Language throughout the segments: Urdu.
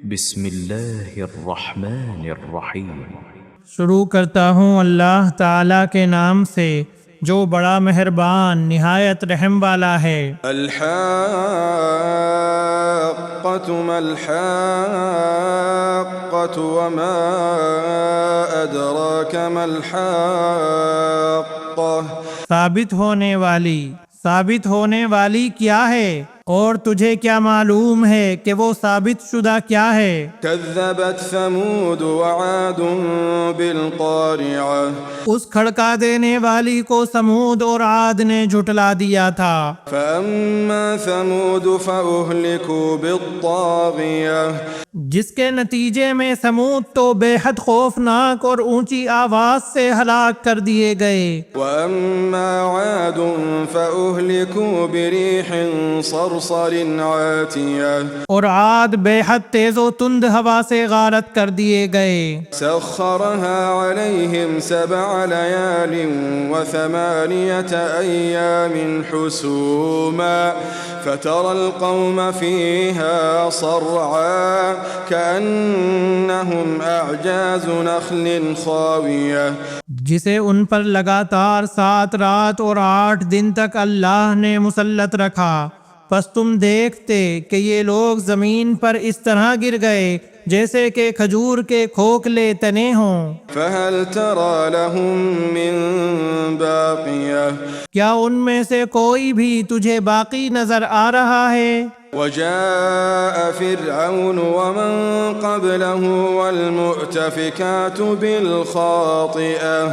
بسم اللہ الرحمن الرحیم۔ شروع کرتا ہوں اللہ تعالیٰ کے نام سے جو بڑا مہربان نہایت رحم والا ہے۔ الحاقۃ ما الحاقۃ وما ادراک ما الحاقۃ۔ ثابت ہونے والی کیا ہے اور تجھے کیا معلوم ہے کہ وہ ثابت شدہ کیا ہے؟ کذبت ثمود وعاد بالقارعہ۔ اس کھڑکا دینے والی کو سمود اور عاد نے جھٹلا دیا تھا۔ فاما ثمود فاہلکوا بالطاغیہ۔ جس کے نتیجے میں سمود تو بے حد خوفناک اور اونچی آواز سے ہلاک کر دیے گئے۔ واما عاد فاہلکوا بریح صرصر عاتیہ۔ اور عاد بے حد تیز و تند ہوا سے غارت کر دیے گئے۔ سخرها علیہم 7 لیال و8 ایام حسوما فترى القوم فيها صرعا كأنهم أعجاز نخل خاوية۔ جسے ان پر لگاتار 7 رات اور 8 دن تک اللہ نے مسلط رکھا، پس تم دیکھتے کہ یہ لوگ زمین پر اس طرح گر گئے جیسے کہ کھجور کے کھوکھلے تنے ہوں۔ فهل ترى لهم من باقية۔ کیا ان میں سے کوئی بھی تجھے باقی نظر آ رہا ہے؟ وجاء فرعون ومن قبله والمؤتفكات بالخاطئة۔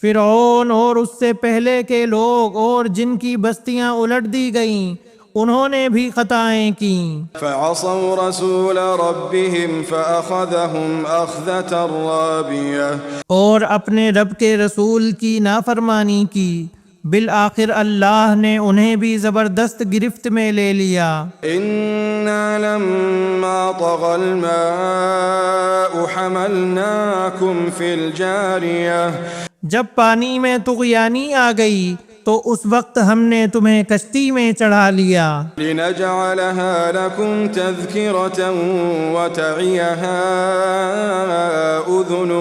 فرعون اور اس سے پہلے کے لوگ اور جن کی بستیاں الٹ دی گئیں انہوں نے بھی خطائیں کیں۔ فعصوا رسول ربهم فأخذهم أخذة رابية۔ اور اپنے رب کے رسول کی نافرمانی کی، بالآخر اللہ نے انہیں بھی زبردست گرفت میں لے لیا۔ إنا لما طغى الماء حملناكم في الجارية۔ جب پانی میں طغیانی آ گئی تو اس وقت ہم نے تمہیں کشتی میں چڑھا لیا۔ لنجعلها لكم تذكرة وتعيها أذن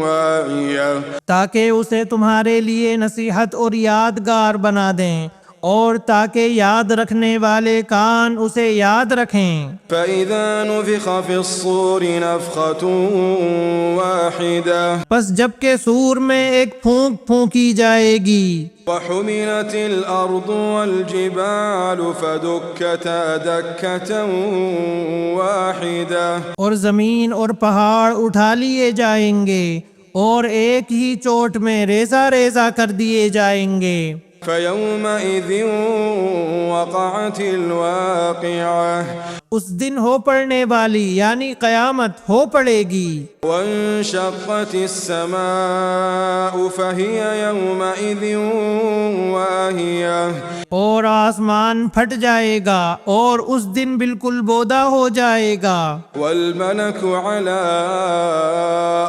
واعية۔ تاکہ اسے تمہارے لیے نصیحت اور یادگار بنا دیں اور تاکہ یاد رکھنے والے کان اسے یاد رکھیں۔ فإذا نفخ في الصور نفخة واحدة۔ پس جب کہ سور میں ایک پھونک پھونکی جائے گی۔ وحملت الأرض والجبال فدكتا دكة واحدة۔ اور زمین اور پہاڑ اٹھا لیے جائیں گے اور ایک ہی چوٹ میں ریزہ ریزہ کر دیے جائیں گے۔ فيومئذ وقعت الواقعة۔ اس دن ہو پڑنے والی یعنی قیامت ہو پڑے گی۔ وانشقت السماء فهي يومئذ واهية۔ اور آسمان پھٹ جائے گا اور اس دن بالکل بودا ہو جائے گا۔ والملك على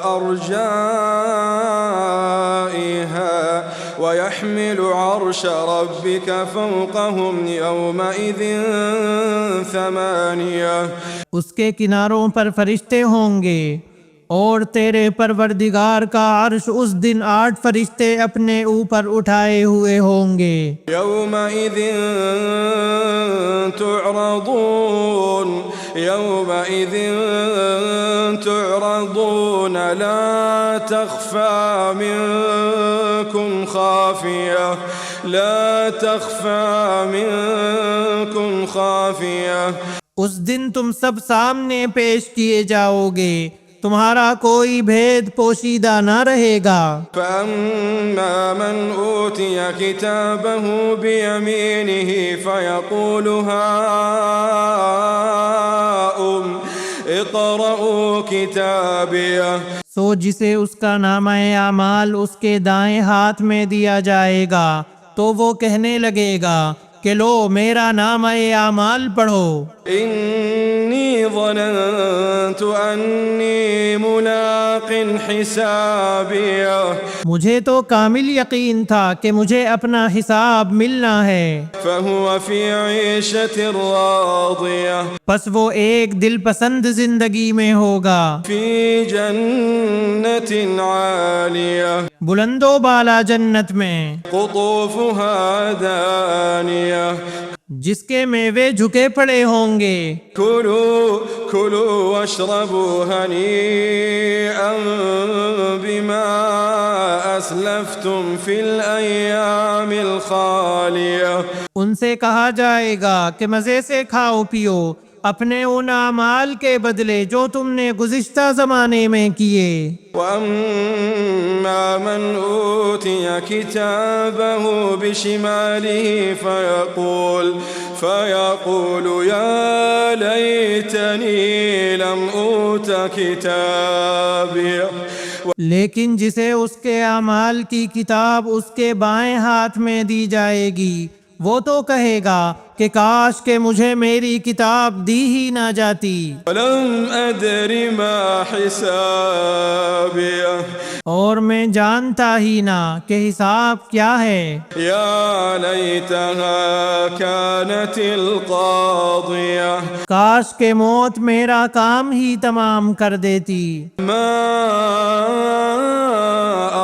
أرجائها ويحمل عرش ربك فوقهم يومئذ 8۔ اس کے کناروں پر فرشتے ہوں گے اور تیرے پروردگار کا عرش اس دن 8 فرشتے اپنے اوپر اٹھائے ہوئے ہوں گے۔ يومئذ تعرضون يومئذ تعرضون لا تخفى منكم خافية لا تخفى منكم خافية۔ اس دن تم سب سامنے پیش کیے جاؤ گے، تمہارا کوئی بھید پوشیدہ نہ رہے گا۔ فأما من أوتي كتابه بيمينه فيقول هاؤم اقرءوا كتابيه۔ سو جسے اس کا نامہ اعمال اس کے دائیں ہاتھ میں دیا جائے گا تو وہ کہنے لگے گا کہ لو میرا نامہ اعمال پڑھو۔ إني ظننت أني ملاق حسابيه مجھے تو کامل یقین تھا کہ مجھے اپنا حساب ملنا ہے، فهو في عيشة راضية پس وہ ایک دل پسند زندگی میں ہوگا، في جنة عالية بلند و بالا جنت میں، قطوفها دانية جس کے میوے جھکے پڑے ہوں گے۔ كلوا واشربوا هنيئا بما أسلفتم في الأيام الخالية ان سے کہا جائے گا کہ مزے سے کھاؤ پیو اپنے ان اعمال کے بدلے جو تم نے گزشتہ زمانے میں کیے۔ وأما من أوتي كتابه بشماله فيقول يا ليتني لم أوت كتابي لیکن جسے اس کے اعمال کی کتاب اس کے بائیں ہاتھ میں دی جائے گی وہ تو کہے گا کہ کاش کہ مجھے میری کتاب دی ہی نہ جاتی، ولم أدر ما حسابيه اور میں جانتا ہی نہ کہ حساب کیا ہے۔ يا ليتها كانت القاضية کاش کہ موت میرا کام ہی تمام کر دیتی، ما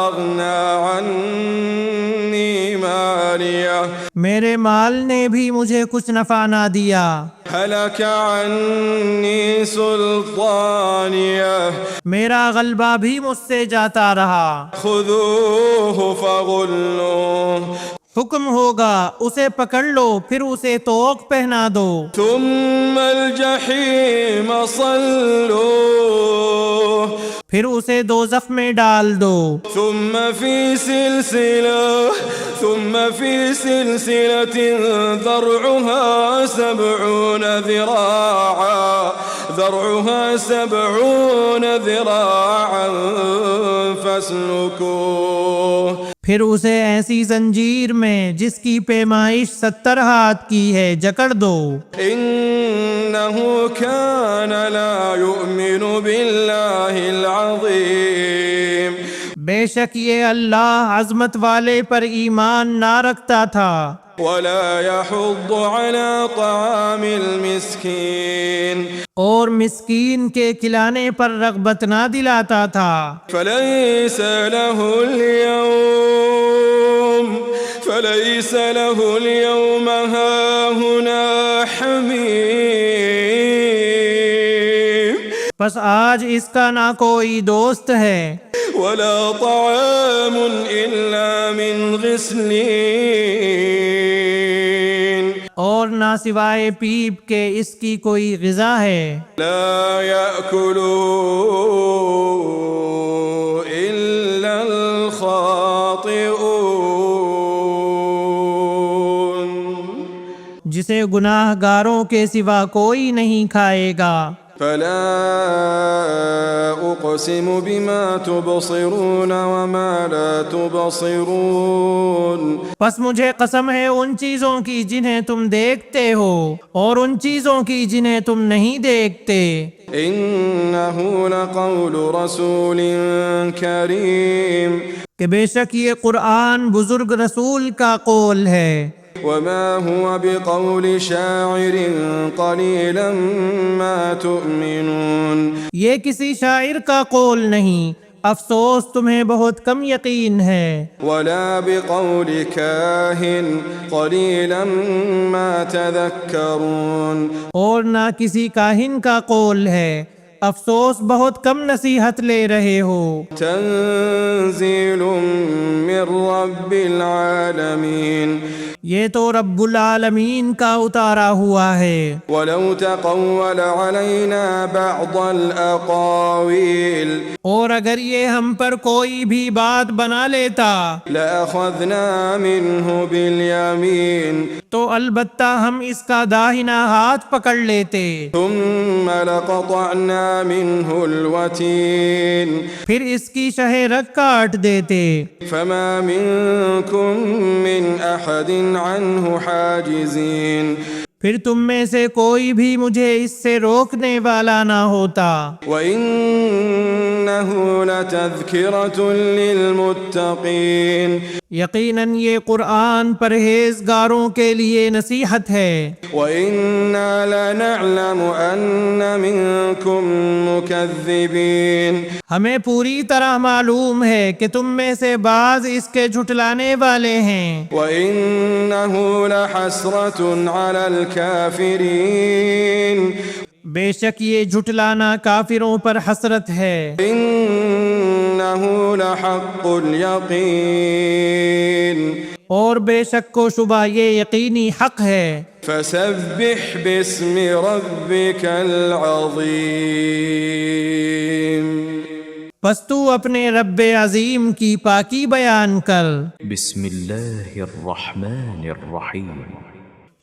أغنى عني ماليه میرے مال نے بھی مجھے کچھ نفع نہ دیا، هلك عني سلطانيه میرا غلبہ بھی مجھ سے جاتا رہا۔ خذوه فغلوه حکم ہوگا اسے پکڑ لو پھر اسے طوق پہنا دو، ثم الجحيم صلوه پھر اسے دوزخ میں ڈال دو، ثم في سلسلة ذرعها 70 ذراعا فاسلكوه پھر اسے ایسی زنجیر میں جس کی پیمائش 70 ہاتھ کی ہے جکڑ دو، إنه كان لا يؤمن بالله العظيم بے شک یہ اللہ عظمت والے پر ایمان نہ رکھتا تھا، ولا يحض على طعام المسكين اور مسکین کے کھلانے پر رغبت نہ دلاتا تھا، فليس له اليوم هاهنا حميم پس آج اس کا نہ کوئی دوست ہے، ولا طعام إلا من غسلين اور نہ سوائے پیپ کے اس کی کوئی غذا ہے، لا يأكله إلا الخاطئون جسے گناہ گاروں کے سوا کوئی نہیں کھائے گا۔ فلا أقسم بما تبصرون وما لا تبصرون پس مجھے قسم ہے ان چیزوں کی جنہیں تم دیکھتے ہو اور ان چیزوں کی جنہیں تم نہیں دیکھتے، إنه لقول رسول كريم کہ بے شک یہ قرآن بزرگ رسول کا قول ہے، وما هو بقول شاعر قليلا ما تؤمنون یہ کسی شاعر کا قول نہیں، افسوس تمہیں بہت کم یقین ہے، ولا بقول كاهن قليلا ما تذكرون اور نہ کسی کاہن کا قول ہے، افسوس بہت کم نصیحت لے رہے ہو۔ تنزيل من رب العالمين یہ تو رب العالمین کا اتارا ہوا ہے، ولو تقول علينا بعض الأقاويل اور اگر یہ ہم پر کوئی بھی بات بنا لیتا لأخذنا منه باليمين تو البتہ ہم اس کا داہنا ہاتھ پکڑ لیتے، ثم لقطعنا منه الوتين پھر اس کی شہ رگ کاٹ دیتے، فما منكم من أحد عنه حاجزين پھر تم میں سے کوئی بھی مجھے اس سے روکنے والا نہ ہوتا۔ وَإِنَّهُ لَتَذْكِرَةٌ لِّلْمُتَّقِينَ، یقیناً یہ قرآن پرہیزگاروں کے لیے نصیحت ہے۔ وَإِنَّا لَنَعْلَمُ أَنَّ مِنكُم مُّكَذِّبِينَ، ہمیں پوری طرح معلوم ہے کہ تم میں سے بعض اس کے جھٹلانے والے ہیں۔ وَإِنَّهُ لَحَسْرَةٌ عَلَى الْكَافِرِينَ، بے شک یہ جھٹلانا کافروں پر حسرت ہے۔ إِنَّهُ لَحَقُّ الْيَقِينِ، اور بے شک کو شبہ یہ یقینی حق ہے۔ فَسَبِّحْ بِاسْمِ رَبِّكَ الْعَظِيمِ، پس تو اپنے رب عظیم کی پاکی بیان کر۔ بسم اللہ الرحمن الرحیم۔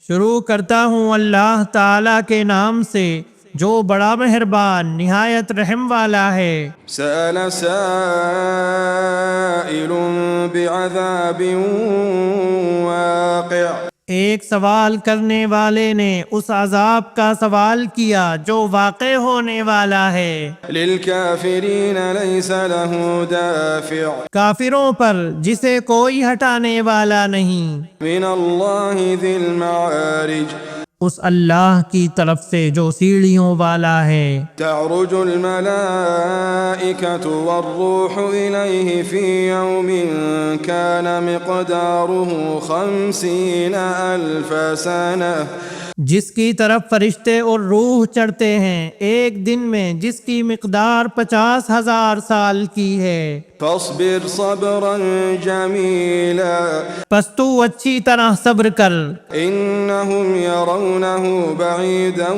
شروع کرتا ہوں اللہ تعالیٰ کے نام سے جو بڑا مہربان نہایت رحم والا ہے۔ سأل سائل بعذاب واقع، ایک سوال کرنے والے نے اس عذاب کا سوال کیا جو واقع ہونے والا ہے۔ للكافرين ليس له دافع، کافروں پر جسے کوئی ہٹانے والا نہیں، من الله ذي المعارج، اس اللہ کی طرف سے جو سیڑھیوں والا ہے۔ تعرج الملائكة والروح إليه في يوم كان مقداره 50,000 سنة، جس کی طرف فرشتے اور روح چڑھتے ہیں ایک دن میں جس کی مقدار 50,000 سال کی ہے۔ فاصبر صبرا جميلا، پس تو اچھی طرح صبر کر۔ إنهم يرونه بعيدا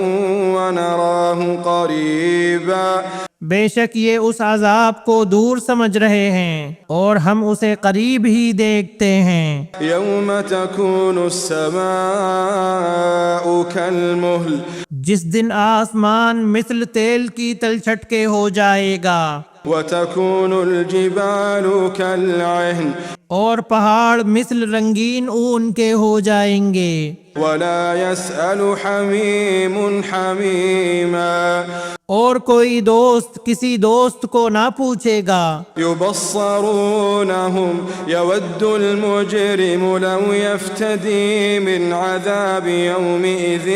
ونراه قريبا، بے شک یہ اس عذاب کو دور سمجھ رہے ہیں اور ہم اسے قریب ہی دیکھتے ہیں۔ يوم تكون السماء كالمهل، جس دن آسمان مثل تیل کی تلچھٹ کے ہو جائے گا، وتكون الجبال كالعهن، اور پہاڑ مثل رنگین اون کے ہو جائیں گے۔ ولا يسأل حميم حميما، اور کوئی دوست کسی دوست کو نہ پوچھے گا۔ يبصرونهم يود المجرم لو يفتدي من عذاب يومئذ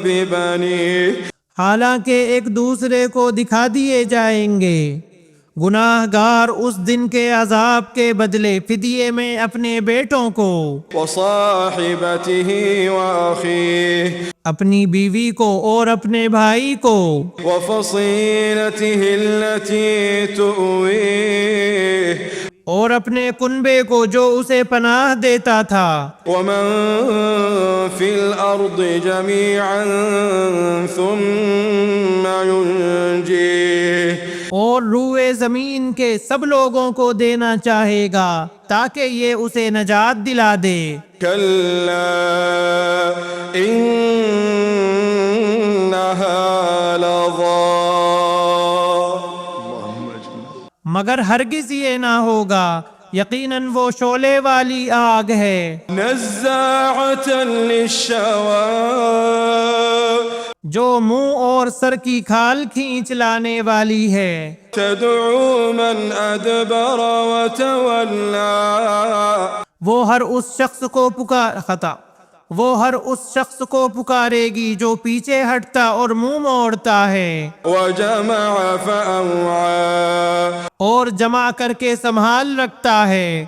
ببنيه، حالانکہ ایک دوسرے کو دکھا دیے جائیں گے، گناہ گار اس دن کے عذاب کے بدلے فدیے میں اپنے بیٹوں کو، وصاحبته وأخيه، اپنی بیوی کو اور اپنے بھائی کو، وفصيلته التي تؤويه، اور اپنے کنبے کو جو اسے پناہ دیتا تھا، ومن في الأرض جميعا ثم ينجيه، اور روئے زمین کے سب لوگوں کو دینا چاہے گا تاکہ یہ اسے نجات دلا دے۔ كلا إنها لظى، مگر ہرگز یہ نہ ہوگا، یقیناً وہ شعلے والی آگ ہے، نزاعة للشوى، جو منہ اور سر کی کھال کھینچ لانے والی ہے، تدعو من أدبر وتولى، وہ ہر اس شخص کو پکارے گی جو پیچھے ہٹتا اور منہ موڑتا ہے، وجمع فأوعى، اور جمع کر کے سنبھال رکھتا ہے۔